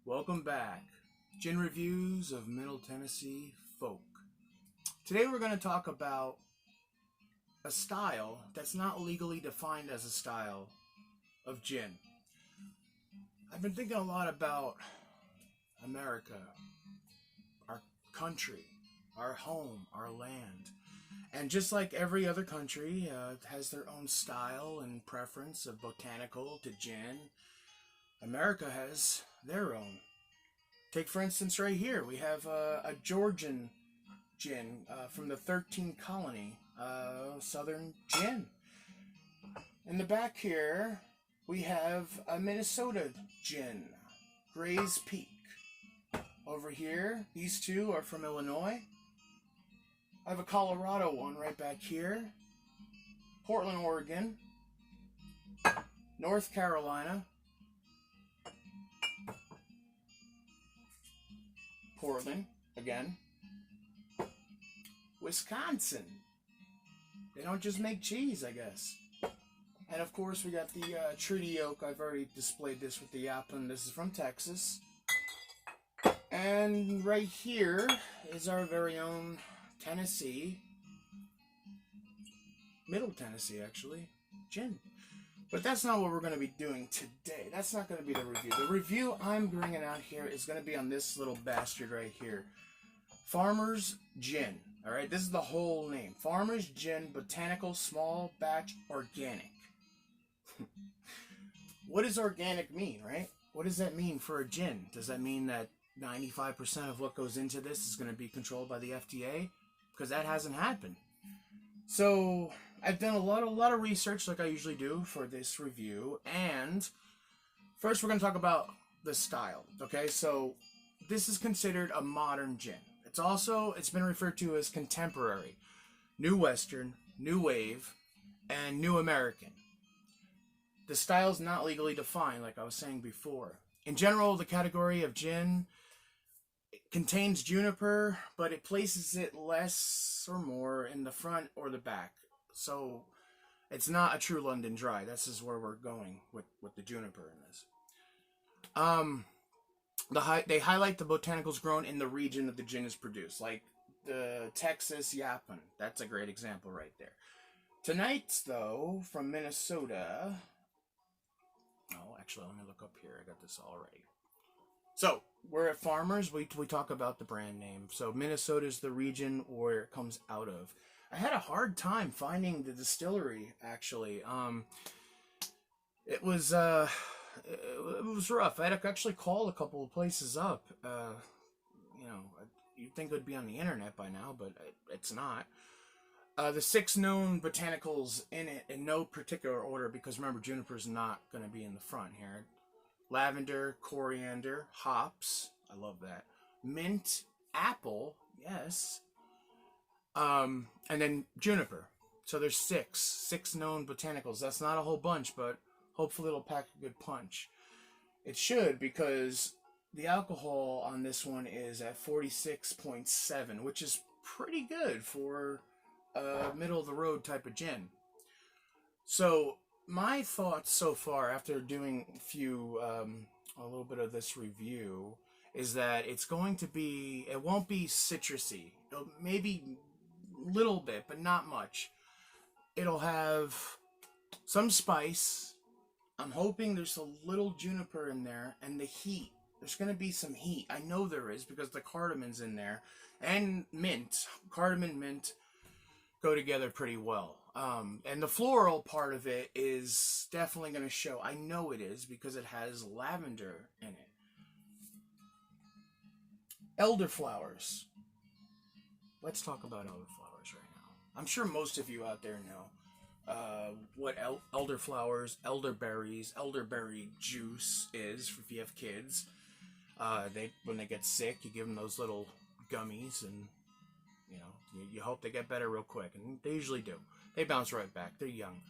Welcome back. Gin reviews of Middle Tennessee folk. Today we're going to talk about a style that's not legally defined as a style of gin. I've been thinking a lot about America, our country, our home, our land. And just like every other country has their own style and preference of botanical to gin, America has their own. Take, for instance, right here, we have a Georgian gin from the 13th colony, Southern gin. In the back here, we have a Minnesota gin, Gray's Peak. Over here, these two are from Illinois. I have a Colorado one right back here, Portland, Oregon, North Carolina, Portland, again, Wisconsin. They don't just make cheese, I guess. And of course, we got the Treaty Oak. I've already displayed this with the Appin. This is from Texas. And right here is our very own Tennessee, Middle Tennessee, actually, gin. But that's not what we're going to be doing today. That's not going to be the review. The review I'm bringing out here is going to be on this little bastard right here. Farmer's Gin. All right, this is the whole name. Farmer's Gin, Botanical, Small Batch, Organic. What does organic mean, right? What does that mean for a gin? Does that mean that 95% of what goes into this is going to be controlled by the FDA? Because that hasn't happened. So I've done a lot of research like I usually do for this review, and first we're going to talk about the style. Okay, so this is considered a modern gin. It's been referred to as contemporary, new Western, new wave, and new American. The style is not legally defined, like I was saying before. In general, the category of gin contains juniper, but it places it less or more in the front or the back. So it's not a true London dry. This is where we're going with the juniper in this. They highlight the botanicals grown in the region that the gin is produced, like the Texas Yapon. That's a great example right there. Tonight's, though, from Minnesota. Oh, actually, let me look up here. I got this already. So, we're at Farmers. We talk about the brand name. So, Minnesota is the region where it comes out of. I had a hard time finding the distillery, actually. It was rough. I had to actually call a couple of places up. You'd think it would be on the internet by now, but it's not. The 6 known botanicals in it in no particular order, because remember, juniper's not going to be in the front here. Lavender, coriander, hops. I love that. Mint, apple, yes. And then juniper. So there's six known botanicals. That's not a whole bunch, but hopefully it'll pack a good punch. It should, because the alcohol on this one is at 46.7, which is pretty good for a middle-of-the-road type of gin. So my thoughts so far, after doing a little bit of this review, is that it won't be citrusy. It'll maybe a little bit, but not much. It'll have some spice. I'm hoping there's a little juniper in there, and the heat. There's going to be some heat. I know there is, because the cardamon's in there. And mint. Cardamom, mint go together pretty well. And the floral part of it is definitely going to show. I know it is, because it has lavender in it. Elderflowers. Let's talk about elderflowers right now. I'm sure most of you out there know what elderflowers, elderberries, elderberry juice is if you have kids. When they get sick, you give them those little gummies, and you hope they get better real quick, and they usually do. They bounce right back. They're young.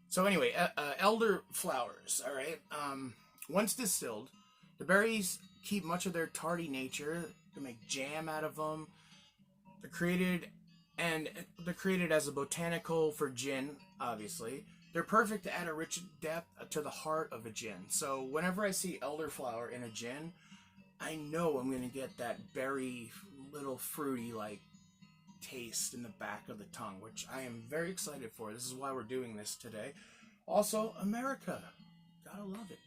So anyway, elderflowers. All right. Once distilled, the berries keep much of their tardy nature. You can make jam out of them. They're created as a botanical for gin, obviously. They're perfect to add a rich depth to the heart of a gin. So whenever I see elderflower in a gin, I know I'm going to get that berry, little fruity, like, taste in the back of the tongue, which I am very excited for. This is why we're doing this today. Also, America. Gotta love it.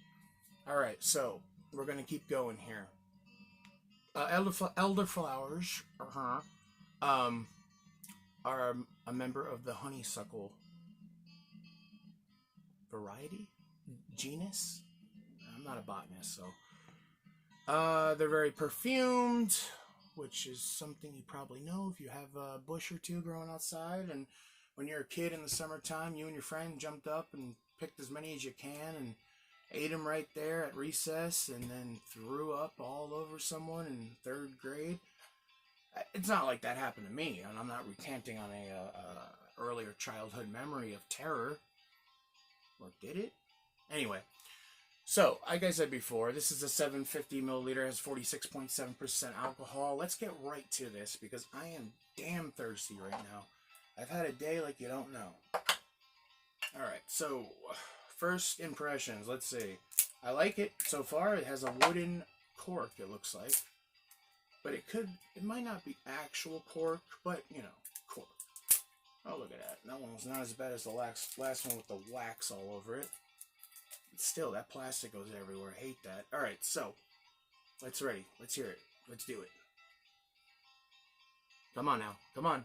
Alright, so, we're going to keep going here. Elderflowers are a member of the honeysuckle variety? Genus? I'm not a botanist, so. They're very perfumed, which is something you probably know if you have a bush or two growing outside. And when you're a kid in the summertime, you and your friend jumped up and picked as many as you can and ate them right there at recess and then threw up all over someone in 3rd grade. It's not like that happened to me, and I'm not recanting on a earlier childhood memory of terror. Or did it? Anyway, so, like I said before, this is a 750 milliliter, has 46.7% alcohol. Let's get right to this, because I am damn thirsty right now. I've had a day like you don't know. Alright, so, first impressions, let's see. I like it so far. It has a wooden cork, it looks like. But it might not be actual cork, but, you know, cork. Oh, look at that. That one was not as bad as the last one with the wax all over it. But still, that plastic goes everywhere. I hate that. Alright, so, let's ready. Let's hear it. Let's do it. Come on now. Come on.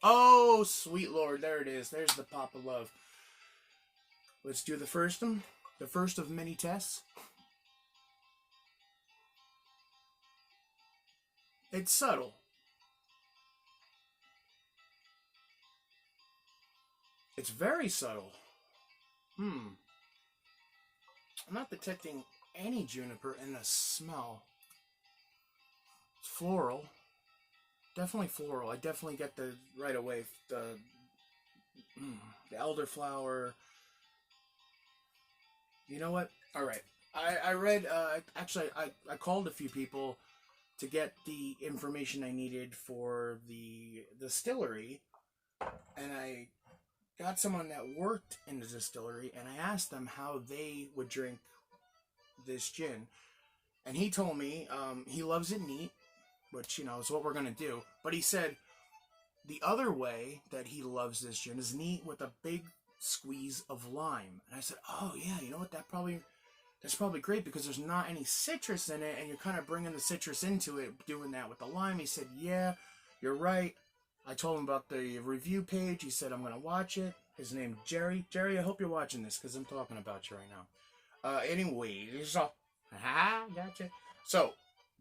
Oh, sweet Lord. There it is. There's the pop of love. Let's do the first one. The first of many tests. It's subtle. It's very subtle. I'm not detecting any juniper in the smell. It's floral. Definitely floral. I definitely get the, right away, the elderflower. You know what? Alright. I read, actually, I called a few people to get the information I needed for the distillery, and I got someone that worked in the distillery, and I asked them how they would drink this gin, and he told me he loves it neat, which, you know, is what we're going to do, but he said the other way that he loves this gin is neat with a big squeeze of lime. And I said, oh yeah, you know what, that's probably great because there's not any citrus in it, and you're kind of bringing the citrus into it, doing that with the lime. He said, yeah, you're right. I told him about the review page. He said, I'm going to watch it. His name's Jerry. Jerry, I hope you're watching this because I'm talking about you right now. Anyways, gotcha. So,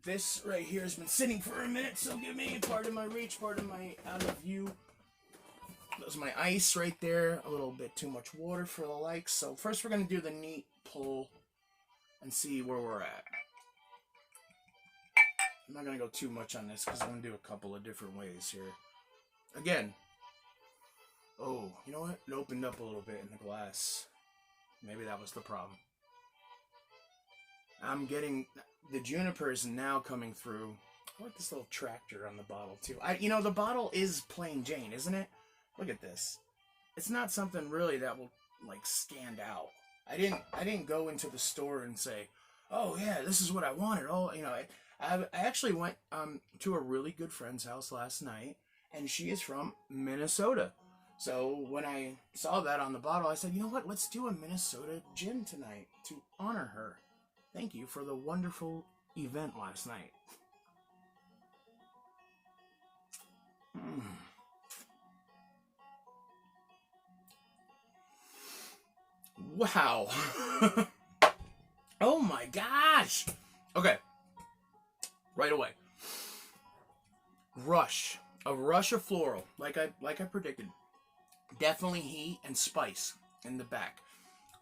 this right here has been sitting for a minute, so give me part of my reach, part of my out of view. There's my ice right there. A little bit too much water for the likes. So, first we're going to do the neat pull and see where we're at. I'm not going to go too much on this because I'm going to do a couple of different ways here. Again. Oh, you know what? It opened up a little bit in the glass. Maybe that was the problem. I'm getting... The juniper is now coming through. I like this little tractor on the bottle, too. You know, the bottle is plain Jane, isn't it? Look at this. It's not something really that will, like, stand out. I didn't go into the store and say, oh, yeah, this is what I wanted. Oh, you know, I actually went to a really good friend's house last night, and she is from Minnesota. So when I saw that on the bottle, I said, you know what, let's do a Minnesota gin tonight to honor her. Thank you for the wonderful event last night. Wow. Oh my gosh. Okay. Right away. Rush. A rush of floral, like I predicted. Definitely heat and spice in the back.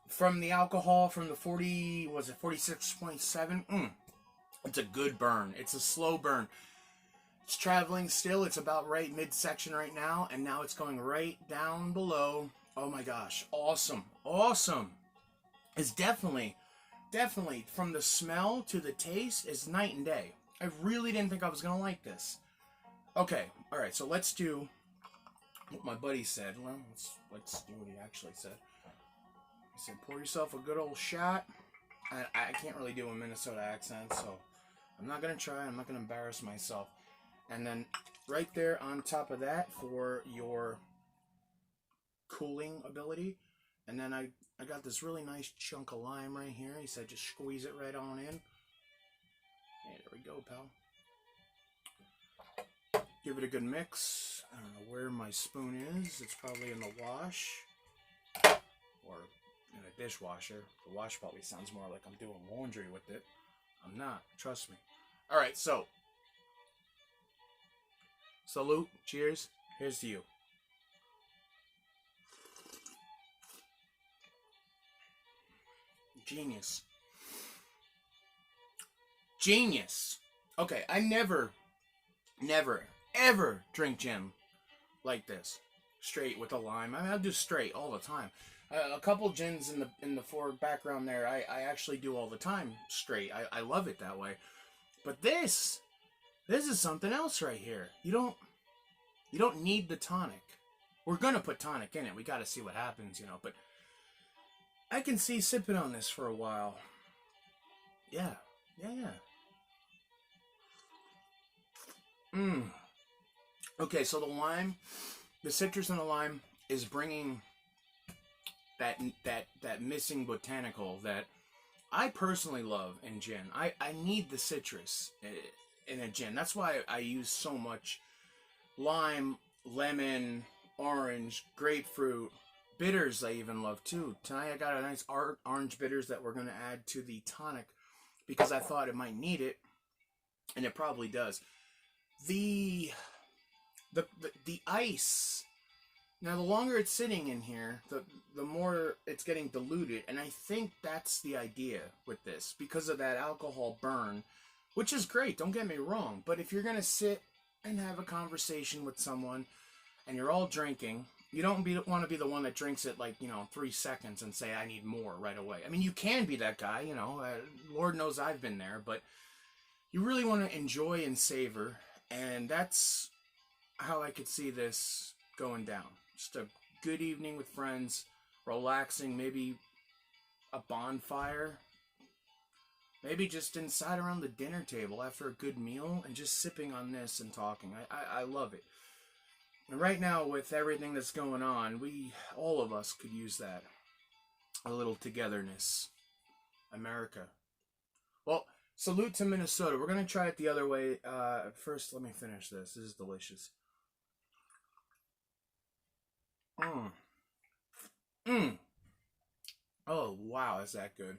From the alcohol, from the 46.7, it's a good burn. It's a slow burn. It's traveling still. It's about right midsection right now, and now it's going right down below. Oh my gosh. Awesome. Awesome. It's definitely, from the smell to the taste, is night and day. I really didn't think I was going to like this. Okay. All right. So let's do what my buddy said. Well, let's do what he actually said. He said, pour yourself a good old shot. I can't really do a Minnesota accent, so I'm not going to try. I'm not going to embarrass myself. And then right there on top of that for your cooling ability. And then I got this really nice chunk of lime right here. He said just squeeze it right on in. Hey, there we go, pal. Give it a good mix. I don't know where my spoon is. It's probably in the wash. Or in a dishwasher. The wash probably sounds more like I'm doing laundry with it. I'm not. Trust me. Alright, so. Salute. Cheers. Here's to you. Genius. Genius. Okay, I never, ever drink gin like this. Straight with a lime. I mean, I'll do straight all the time. A couple gins in the forward background there, I actually do all the time straight. I love it that way. But this is something else right here. You don't need the tonic. We're gonna put tonic in it. We gotta see what happens, you know, but I can see sipping on this for a while. Yeah. Okay, so the lime, the citrus in the lime is bringing that missing botanical that I personally love in gin. I need the citrus in a gin. That's why I use so much lime, lemon, orange, grapefruit, bitters I even love too. Tonight I got a nice orange bitters that we're going to add to the tonic because I thought it might need it, and it probably does. The ice, now the longer it's sitting in here, the more it's getting diluted, and I think that's the idea with this because of that alcohol burn, which is great, don't get me wrong, but if you're going to sit and have a conversation with someone and you're all drinking, you don't want to be the one that drinks it like, 3 seconds and say, I need more right away. I mean, you can be that guy, Lord knows I've been there, but you really want to enjoy and savor, and that's how I could see this going down. Just a good evening with friends, relaxing, maybe a bonfire, maybe just inside around the dinner table after a good meal and just sipping on this and talking. I love it. And right now, with everything that's going on, all of us could use that. A little togetherness. America. Well, salute to Minnesota. We're going to try it the other way. First, let me finish this. This is delicious. Oh, wow, is that good.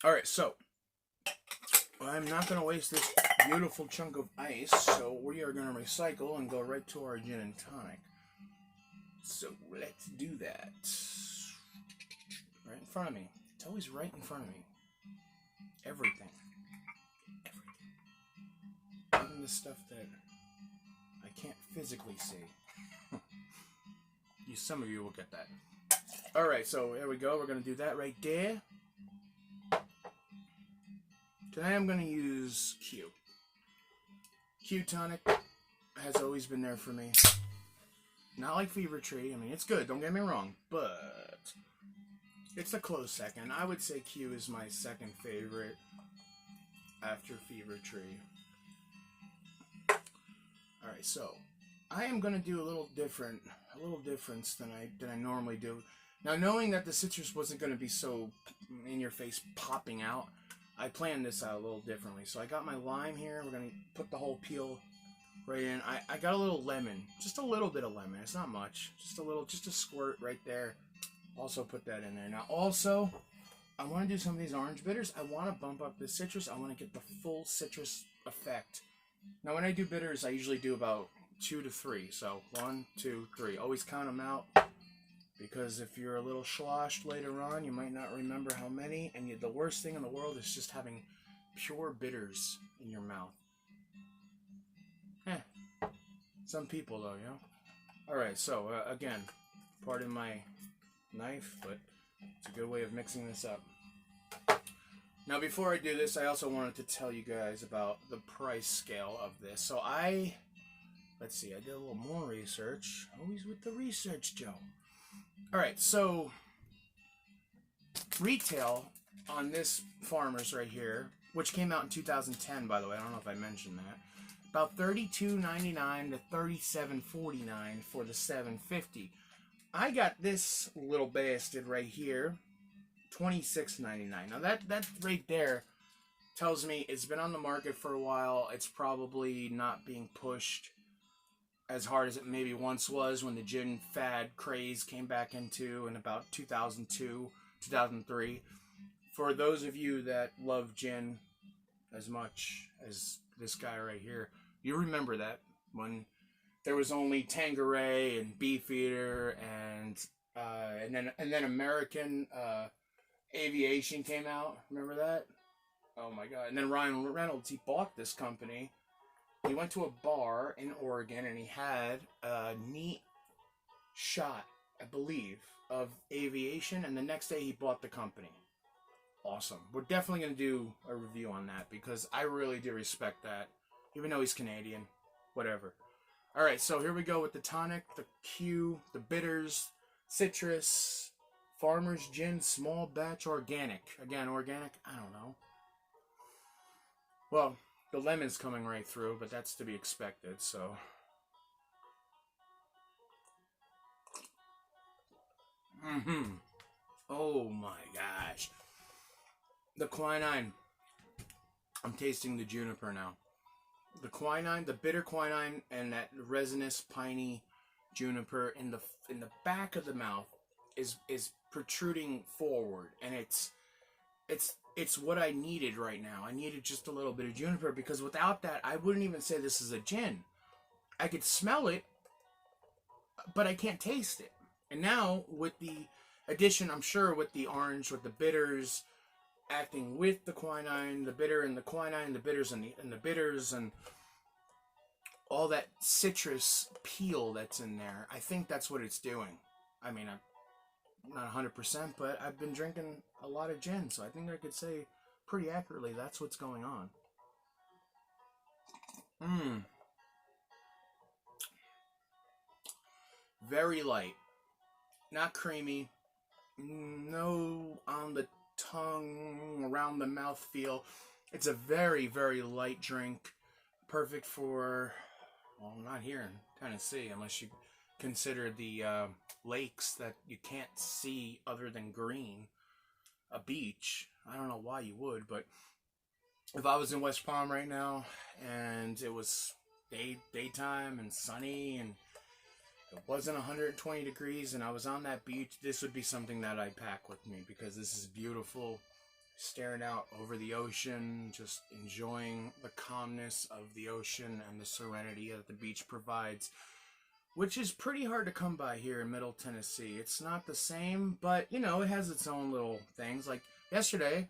Alright, so I'm not going to waste this beautiful chunk of ice, so we are going to recycle and go right to our gin and tonic. So let's do that. Right in front of me. It's always right in front of me. Everything. Even the stuff that I can't physically see. Some of you will get that. Alright, so there we go. We're going to do that right there. Today I'm going to use Q. Q tonic has always been there for me. Not like Fever Tree. I mean, it's good, don't get me wrong, but it's a close second. I would say Q is my second favorite after Fever Tree. Alright, so I am going to do a little difference than I normally do. Now, knowing that the citrus wasn't going to be so in your face popping out, I planned this out a little differently. So I got my lime here. We're going to put the whole peel right in. I got a little lemon, just a little bit of lemon. It's not much, just a squirt right there. Also put that in there. Now, also, I want to do some of these orange bitters. I want to bump up the citrus. I want to get the full citrus effect. Now, when I do bitters, I usually do about 2 to 3. So 1, 2, 3. Always count them out, because if you're a little sloshed later on, you might not remember how many. And the worst thing in the world is just having pure bitters in your mouth. Some people though, Alright, so again, pardon my knife, but it's a good way of mixing this up. Now, before I do this, I also wanted to tell you guys about the price scale of this. So let's see, I did a little more research. Always with the research, Joe. Alright, so retail on this Farmers right here, which came out in 2010, by the way. I don't know if I mentioned that. About $32.99 to $37.49 for the 750. I got this little bastard right here, $26.99. Now that right there tells me it's been on the market for a while. It's probably not being pushed as hard as it maybe once was when the gin fad craze came back into in about 2002, 2003. For those of you that love gin as much as this guy right here, you remember that when there was only Tanqueray and Beefeater and then American Aviation came out. Remember that? Oh my God! And then Ryan Reynolds, he bought this company. He went to a bar in Oregon and he had a neat shot, I believe, of Aviation, and the next day he bought the company. Awesome. We're definitely going to do a review on that because I really do respect that. Even though he's Canadian. Whatever. Alright, so here we go with the tonic, the Q, the bitters, citrus, Farmers Gin, small batch, organic. Again, organic? I don't know. Well, the lemon's coming right through, but that's to be expected, so. Oh my gosh. The quinine. I'm tasting the juniper now. The quinine, the bitter quinine, and that resinous, piney juniper in the back of the mouth is protruding forward, and it's what I needed right now. I needed just a little bit of juniper because without that, I wouldn't even say this is a gin. I could smell it, but I can't taste it. And now with the addition, I'm sure with the orange, with the bitters acting with the quinine, the bitter and the quinine, the bitters and the bitters and all that citrus peel that's in there, I think that's what it's doing. I mean, I'm not 100%, but I've been drinking a lot of gin, so I think I could say pretty accurately that's what's going on. Very light. Not creamy. No on the tongue, around the mouth feel. It's a very, very light drink. Perfect for, well, not here in Tennessee, unless you consider the lakes that you can't see other than green. A beach. I don't know why you would, but if I was in West Palm right now and it was daytime and sunny and it wasn't 120 degrees and I was on that beach, this would be something that I'd pack with me because this is beautiful. Staring out over the ocean, just enjoying the calmness of the ocean and the serenity that the beach provides, which is pretty hard to come by here in Middle Tennessee. It's not the same, but, you know, it has its own little things. Like yesterday,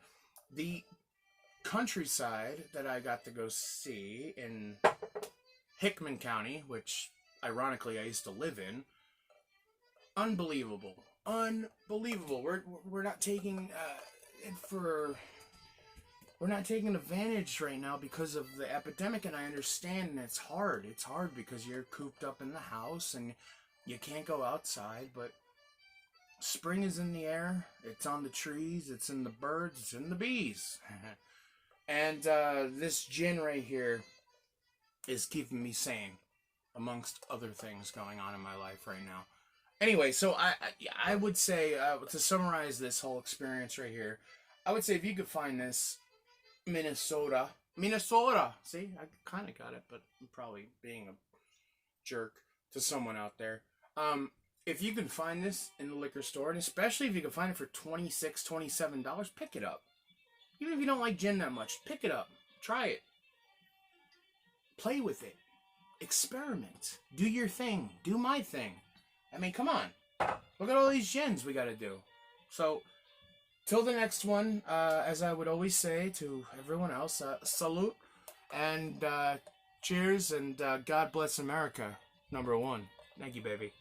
the countryside that I got to go see in Hickman County, which ironically I used to live in, unbelievable. Unbelievable. We're not taking we're not taking advantage right now because of the epidemic, and I understand, and it's hard. It's hard because you're cooped up in the house and you can't go outside, but spring is in the air. It's on the trees. It's in the birds. It's in the bees. And this gin right here is keeping me sane, amongst other things going on in my life right now. Anyway, so I would say, to summarize this whole experience right here, I would say if you could find this, Minnesota, see, I kind of got it, but I'm probably being a jerk to someone out there. If you can find this in the liquor store, and especially if you can find it for $26, $27, pick it up. Even if you don't like gin that much, pick it up. Try it. Play with it. Experiment. Do your thing. Do my thing. I mean, come on. Look at all these gins we got to do. So, till the next one, as I would always say to everyone else, salute and cheers and God bless America, #1. Thank you, baby.